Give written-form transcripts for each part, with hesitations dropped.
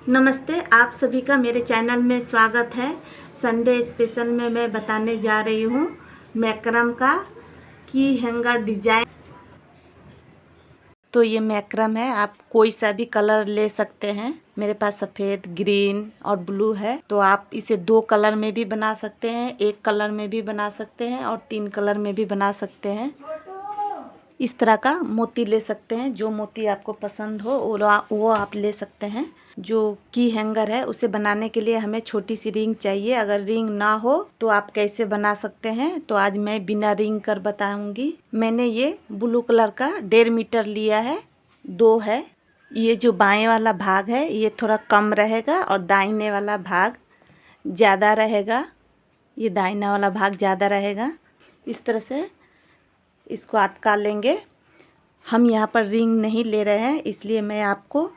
नमस्ते, आप सभी का मेरे चैनल में स्वागत है। संडे स्पेशल में मैं बताने जा रही हूँ मैक्रम का की हैंगर डिजाइन। तो ये मैक्रम है, आप कोई सा भी कलर ले सकते हैं। मेरे पास सफ़ेद, ग्रीन और ब्लू है, तो आप इसे 2 कलर में भी बना सकते हैं, 1 कलर में भी बना सकते हैं और 3 कलर में भी बना सकते हैं। इस तरह का मोती ले सकते हैं, जो मोती आपको पसंद हो वो आप ले सकते हैं। जो की हैंगर है उसे बनाने के लिए हमें छोटी सी रिंग चाहिए। अगर रिंग ना हो तो आप कैसे बना सकते हैं, तो आज मैं बिना रिंग कर बताऊंगी। मैंने ये ब्लू कलर का 1.5 मीटर लिया है, 2 है। ये जो बाएं वाला भाग है ये थोड़ा कम रहेगा और दाहिने वाला भाग ज़्यादा रहेगा। ये दाहिना वाला भाग ज़्यादा रहेगा। इस तरह से इसको अटका लेंगे। हम यहाँ पर रिंग नहीं ले रहे हैं, इसलिए मैं आपको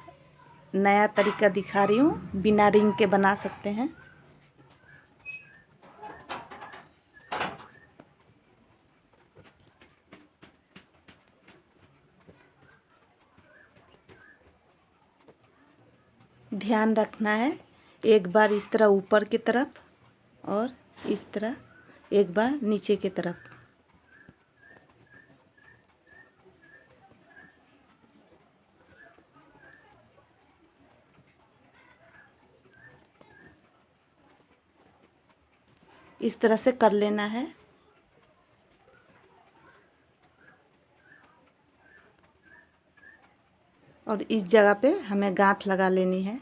नया तरीका दिखा रही हूँ, बिना रिंग के बना सकते हैं। ध्यान रखना है, एक बार इस तरह ऊपर की तरफ और इस तरह एक बार नीचे की तरफ। इस तरह से कर लेना है। और इस जगह पे हमें गांठ लगा लेनी है।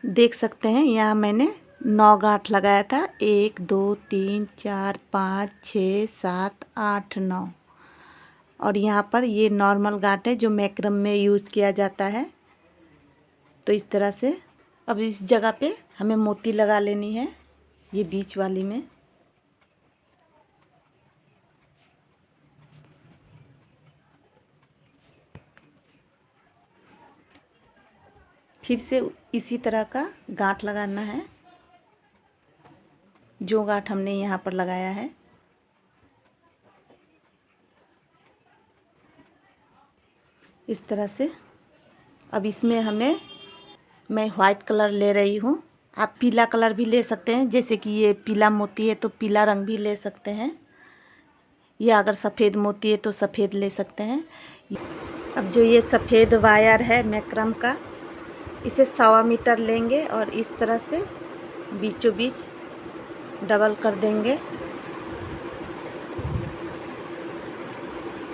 देख सकते हैं यहाँ मैंने 9 गांठ लगाया था। 1 2 3 4 5 6 7 8 9। और यहाँ पर ये नॉर्मल गांठ है जो मैक्रम में यूज़ किया जाता है। तो इस तरह से अब इस जगह पे हमें मोती लगा लेनी है, ये बीच वाली में। फिर से इसी तरह का गांठ लगाना है, जो गांठ हमने यहाँ पर लगाया है। इस तरह से अब इसमें मैं वाइट कलर ले रही हूँ। आप पीला कलर भी ले सकते हैं, जैसे कि ये पीला मोती है तो पीला रंग भी ले सकते हैं, या अगर सफ़ेद मोती है तो सफ़ेद ले सकते हैं। अब जो ये सफ़ेद वायर है मैक्रम का, इसे 1.25 मीटर लेंगे और इस तरह से बीचों बीच डबल कर देंगे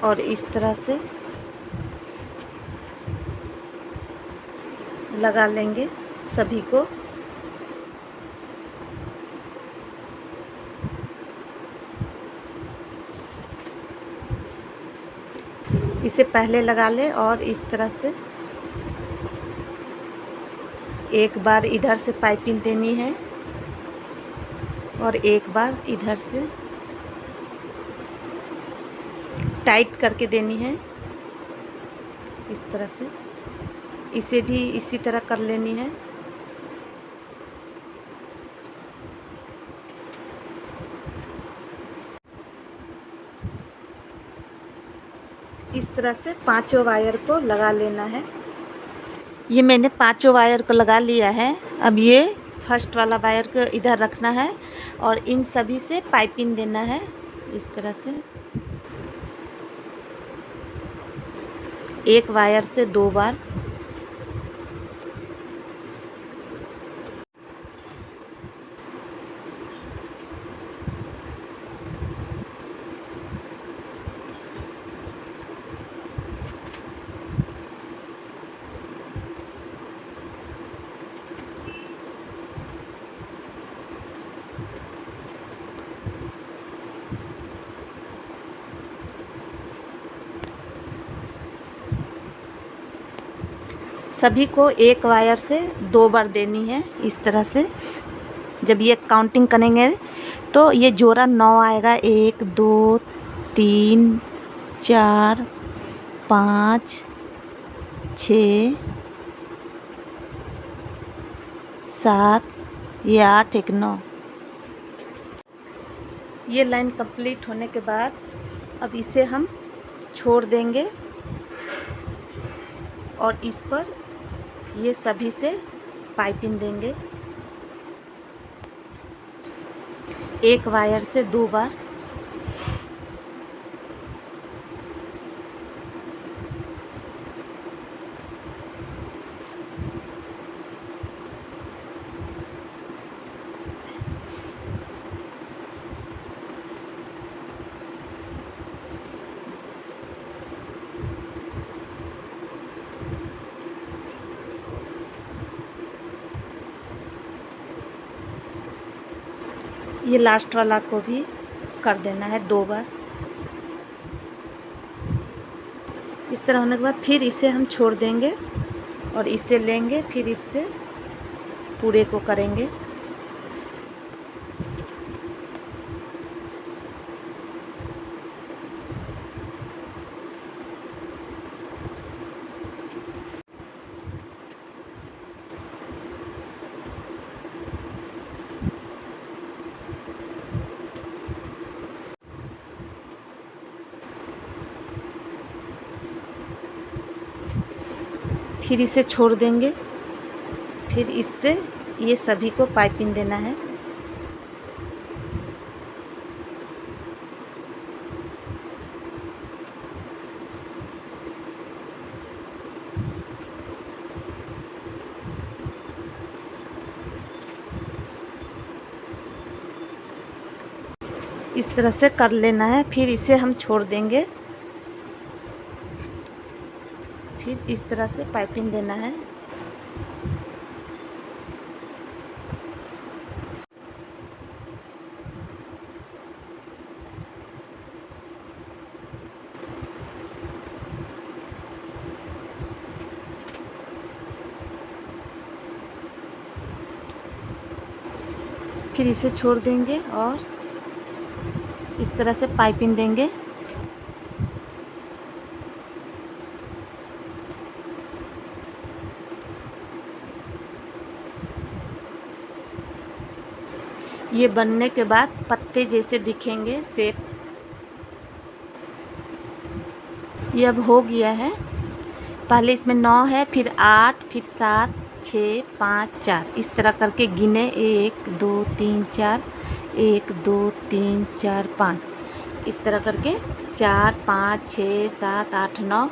और इस तरह से लगा लेंगे सभी को। इसे पहले लगा ले और इस तरह से एक बार इधर से पाइपिंग देनी है और एक बार इधर से टाइट करके देनी है। इस तरह से इसे भी इसी तरह कर लेनी है। इस तरह से 5 वायर को लगा लेना है। ये मैंने 5 वायर को लगा लिया है। अब ये फर्स्ट वाला वायर को इधर रखना है और इन सभी से पाइपिंग देना है इस तरह से। एक वायर से 2 बार। सभी को एक वायर से 2 बार देनी है इस तरह से। जब ये काउंटिंग करेंगे तो ये जोड़ा 9 आएगा। 1 2 3 4 5 6 7, ये 8, एक 9। ये लाइन कंप्लीट होने के बाद अब इसे हम छोड़ देंगे और इस पर ये सभी से पाइपिंग देंगे। एक वायर से 2 बार। ये लास्ट वाला को भी कर देना है 2 बार। इस तरह होने के बाद फिर इसे हम छोड़ देंगे और इसे लेंगे, फिर इससे पूरे को करेंगे। फिर इसे छोड़ देंगे, फिर इससे ये सभी को पाइपिंग देना है। इस तरह से कर लेना है। फिर इसे हम छोड़ देंगे, फिर इस तरह से पाइपिंग देना है। फिर इसे छोड़ देंगे और इस तरह से पाइपिंग देंगे। ये बनने के बाद पत्ते जैसे दिखेंगे शेप। ये अब हो गया है। पहले इसमें 9 है, फिर 8, फिर 7, 6, 5, 4 इस तरह करके गिने। 1 2 3 4, 1 2 3 4 5 इस तरह करके 4 5 6 7 8 9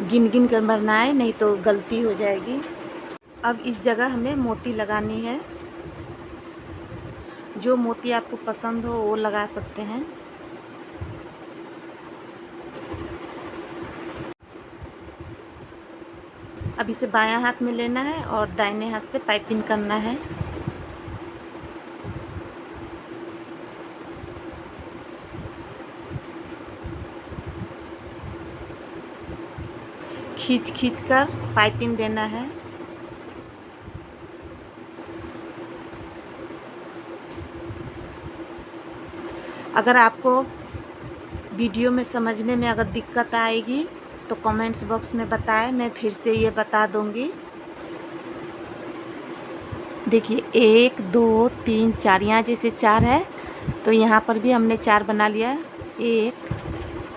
गिन गिन कर भरना है, नहीं तो गलती हो जाएगी। अब इस जगह हमें मोती लगानी है। जो मोती आपको पसंद हो वो लगा सकते हैं। अब इसे बायां हाथ में लेना है और दाहिने हाथ से पाइपिंग करना है। खींच खींच कर पाइपिंग देना है। अगर आपको वीडियो में समझने में अगर दिक्कत आएगी तो कमेंट्स बॉक्स में बताएं, मैं फिर से ये बता दूंगी। देखिए 1 2 3 4 यहाँ जैसे 4 है तो यहाँ पर भी हमने 4 बना लिया। 1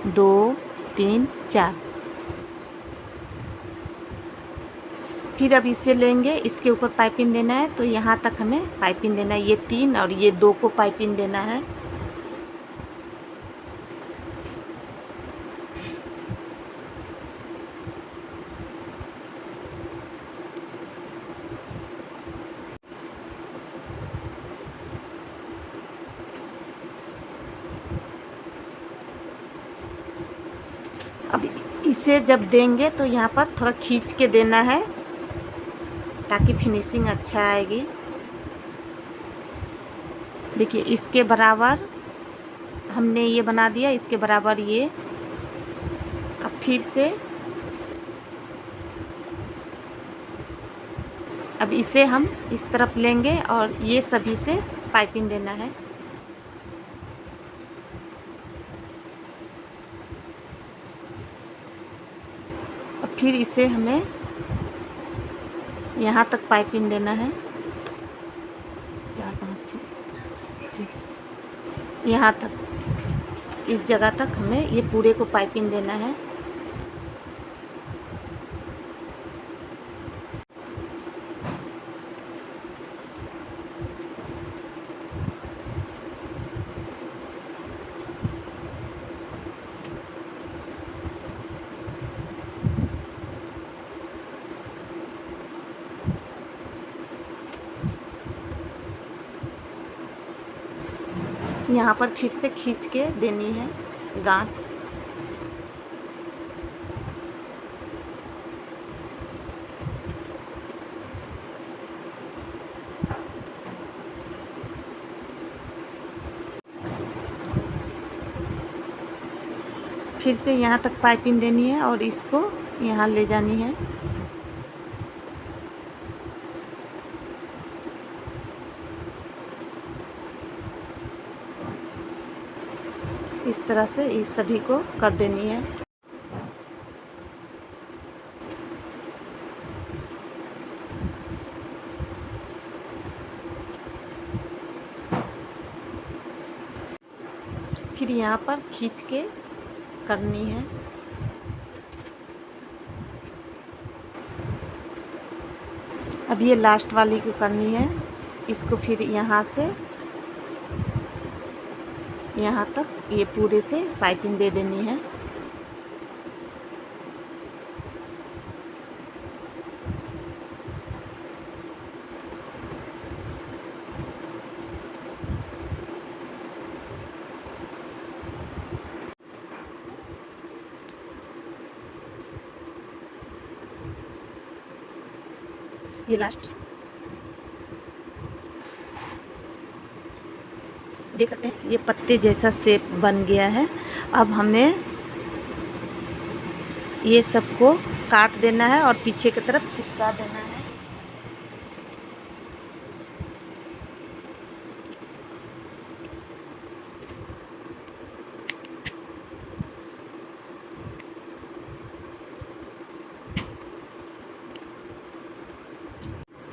2 3 4। फिर अब इसे लेंगे, इसके ऊपर पाइपिंग देना है, तो यहाँ तक हमें पाइपिंग देना है। ये 3 और ये 2 को पाइपिंग देना है। अब इसे जब देंगे तो यहाँ पर थोड़ा खींच के देना है ताकि फिनिशिंग अच्छा आएगी। देखिए इसके बराबर हमने ये बना दिया, इसके बराबर ये। अब फिर से अब इसे हम इस तरफ लेंगे और ये सभी से पाइपिंग देना है। अब फिर इसे हमें यहाँ तक पाइपिंग देना है। जी, यहाँ तक, इस जगह तक हमें ये पूरे को पाइपिंग देना है। यहाँ पर फिर से खींच के देनी है गांठ। फिर से यहाँ तक पाइपिंग देनी है और इसको यहाँ ले जानी है। इस तरह से इस सभी को कर देनी है। फिर यहाँ पर खींच के करनी है। अब ये लास्ट वाली को करनी है। इसको फिर यहाँ से यहाँ तक ये पूरे से पाइपिंग दे देनी है। ये लास्ट देख सकते हैं, ये पत्ते जैसा शेप बन गया है। अब हमें ये सबको काट देना है और पीछे की तरफ चिपका देना है।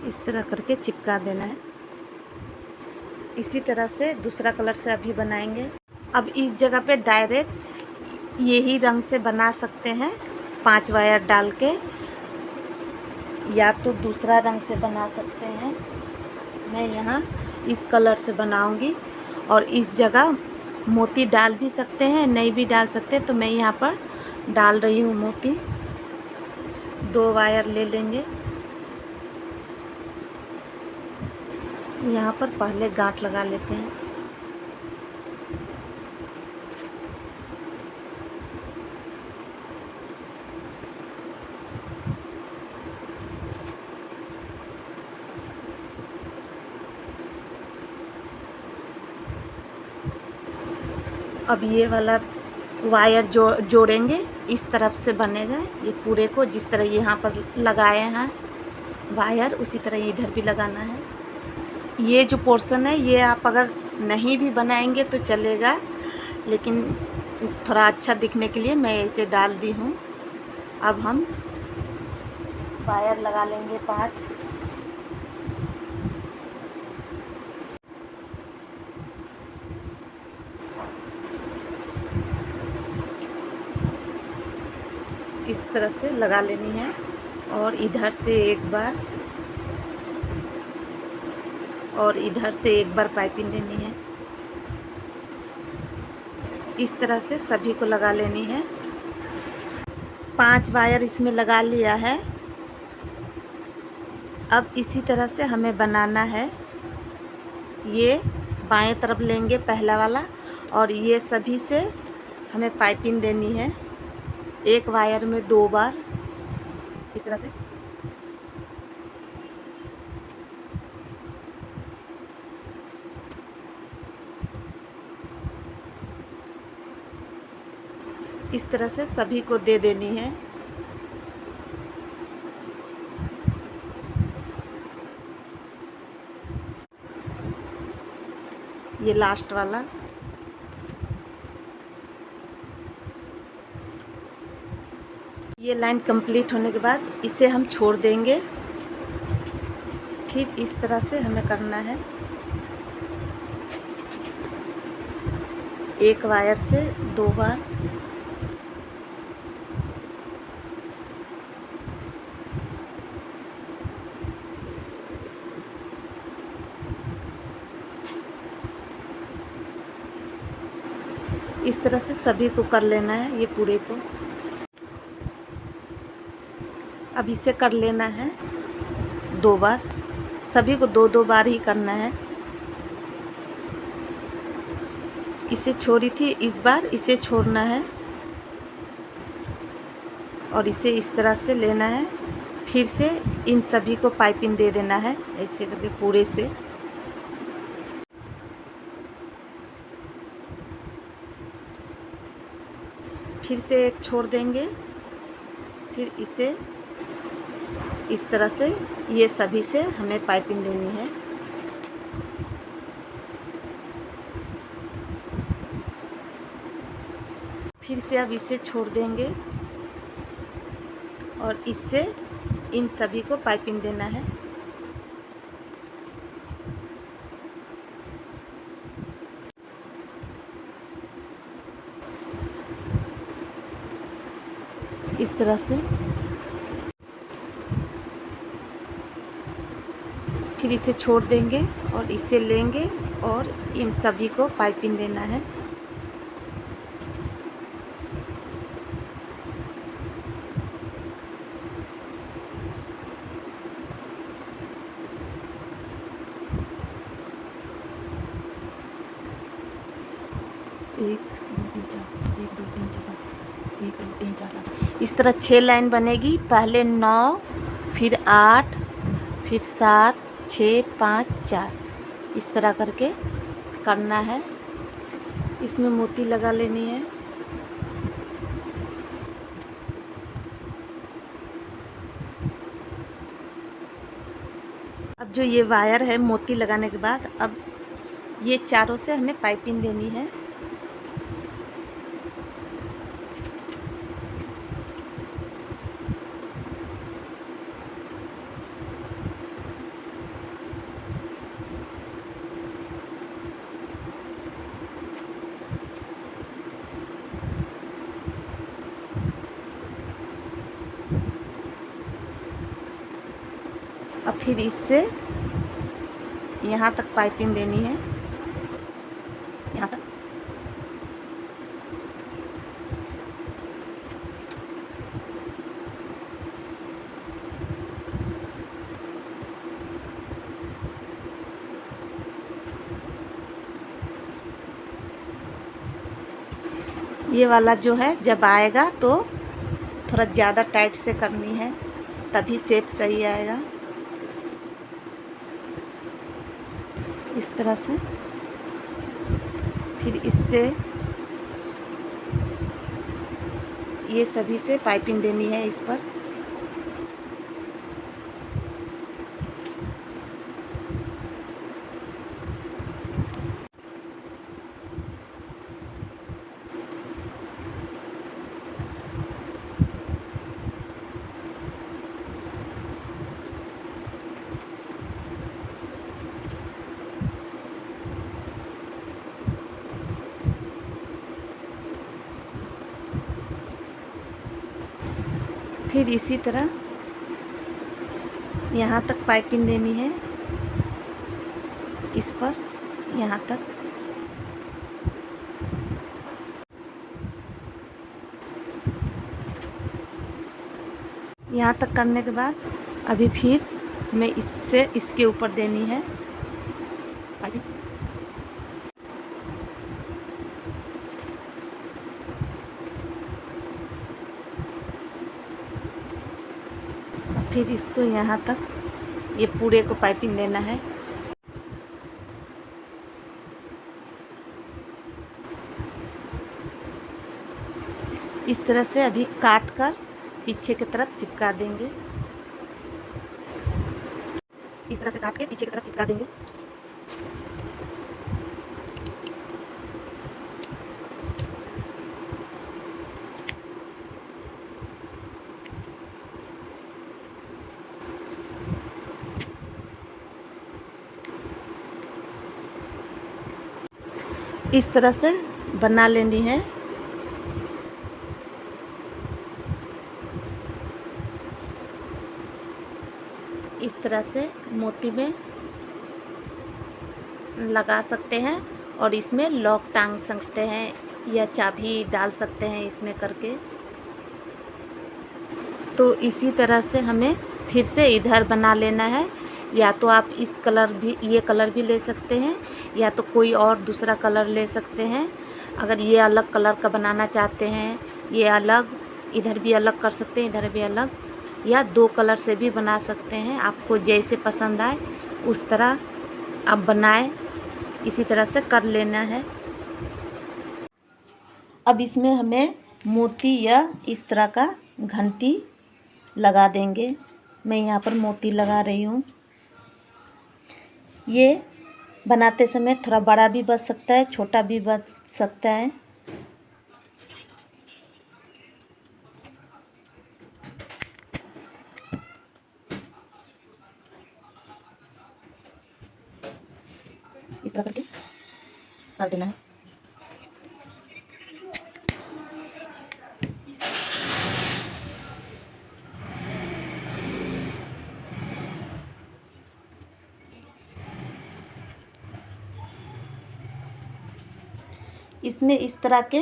इस तरह करके चिपका देना है। इसी तरह से दूसरा कलर से अभी बनाएंगे। अब इस जगह पे डायरेक्ट यही रंग से बना सकते हैं 5 वायर डाल के, या तो दूसरा रंग से बना सकते हैं। मैं यहाँ इस कलर से बनाऊंगी और इस जगह मोती डाल भी सकते हैं, नहीं भी डाल सकते, तो मैं यहाँ पर डाल रही हूँ मोती। 2 वायर ले लेंगे। यहाँ पर पहले गांठ लगा लेते हैं। अब ये वाला वायर जोड़ेंगे, इस तरफ से बनेगा ये पूरे को। जिस तरह यहाँ पर लगाए हैं वायर, उसी तरह इधर भी लगाना है। ये जो पोर्शन है ये आप अगर नहीं भी बनाएंगे तो चलेगा, लेकिन थोड़ा अच्छा दिखने के लिए मैं इसे डाल दी हूँ। अब हम वायर लगा लेंगे 5। इस तरह से लगा लेनी है और इधर से एक बार और इधर से एक बार पाइपिंग देनी है। इस तरह से सभी को लगा लेनी है। 5 वायर इसमें लगा लिया है। अब इसी तरह से हमें बनाना है। ये बाएं तरफ लेंगे पहला वाला और ये सभी से हमें पाइपिंग देनी है। एक वायर में 2 बार इस तरह से। इस तरह से सभी को दे देनी है। ये लास्ट वाला। ये लाइन कंप्लीट होने के बाद इसे हम छोड़ देंगे। फिर इस तरह से हमें करना है। एक वायर से 2 बार इस तरह से सभी को कर लेना है, ये पूरे को। अब इसे कर लेना है 2 बार, सभी को 2-2 बार ही करना है। इसे छोड़ी थी, इस बार इसे छोड़ना है और इसे इस तरह से लेना है। फिर से इन सभी को पाइपिंग दे देना है, ऐसे करके पूरे से। फिर से एक छोड़ देंगे, फिर इसे इस तरह से ये सभी से हमें पाइपिंग देनी है। फिर से अब इसे छोड़ देंगे और इससे इन सभी को पाइपिंग देना है। इस तरह से फिर इसे छोड़ देंगे और इसे लेंगे और इन सभी को पाइपिंग देना है। इस तरह 6 लाइन बनेगी। पहले 9, फिर 8, फिर 7, 6, 5, 4, इस तरह करके करना है। इसमें मोती लगा लेनी है। अब जो ये वायर है मोती लगाने के बाद, अब ये चारों से हमें पाइपिंग देनी है। अब फिर इससे यहाँ तक पाइपिंग देनी है, यहाँ तक। ये वाला जो है जब आएगा तो थोड़ा ज़्यादा टाइट से करनी है, तभी शेप सही आएगा। इस तरह से फिर इससे ये सभी से पाइपिंग देनी है इस पर। फिर इसी तरह यहाँ तक पाइपिंग देनी है, इस पर यहाँ तक। यहाँ तक करने के बाद अभी फिर हमें इससे इसके ऊपर देनी है पाइपिंग। फिर इसको यहाँ तक ये पूरे को पाइपिंग देना है। इस तरह से अभी काट कर पीछे की तरफ चिपका देंगे। इस तरह से काट के पीछे की तरफ चिपका देंगे। इस तरह से बना लेनी है। इस तरह से मोती में लगा सकते हैं और इसमें लॉक टांग सकते हैं या चाबी डाल सकते हैं इसमें करके। तो इसी तरह से हमें फिर से इधर बना लेना है। या तो आप इस कलर भी, ये कलर भी ले सकते हैं, या तो कोई और दूसरा कलर ले सकते हैं। अगर ये अलग कलर का बनाना चाहते हैं, ये अलग, इधर भी अलग कर सकते हैं, इधर भी अलग, या 2 कलर से भी बना सकते हैं। आपको जैसे पसंद आए उस तरह आप बनाएं। इसी तरह से कर लेना है। अब इसमें हमें मोती या इस तरह का घंटी लगा देंगे। मैं यहाँ पर मोती लगा रही हूँ। ये बनाते समय थोड़ा बड़ा भी बच सकता है, छोटा भी बच सकता है। इस तरह करके कर देना है। इसमें इस तरह के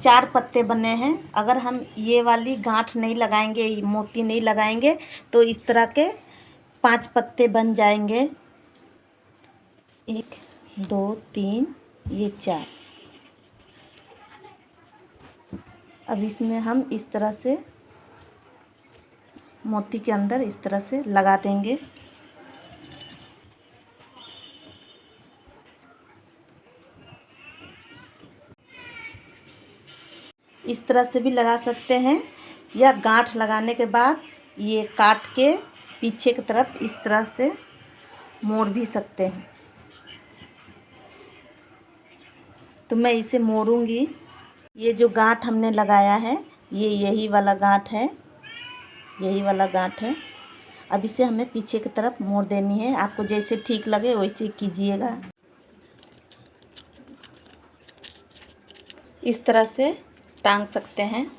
4 पत्ते बने हैं। अगर हम ये वाली गांठ नहीं लगाएंगे, मोती नहीं लगाएंगे, तो इस तरह के 5 पत्ते बन जाएंगे। 1 2 3, ये 4। अब इसमें हम इस तरह से मोती के अंदर इस तरह से लगा देंगे। इस तरह से भी लगा सकते हैं, या गांठ लगाने के बाद ये काट के पीछे की तरफ इस तरह से मोड़ भी सकते हैं। तो मैं इसे मोड़ूंगी। ये जो गांठ हमने लगाया है, ये यही वाला गांठ है, यही वाला गांठ है। अब इसे हमें पीछे की तरफ मोड़ देनी है। आपको जैसे ठीक लगे वैसे कीजिएगा। इस तरह से टांग सकते हैं।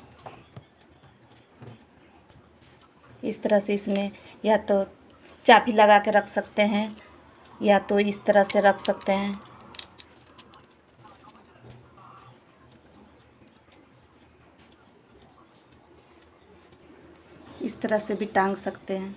इस तरह से इसमें या तो चाबी लगा के रख सकते हैं, या तो इस तरह से रख सकते हैं। इस तरह से भी टांग सकते हैं।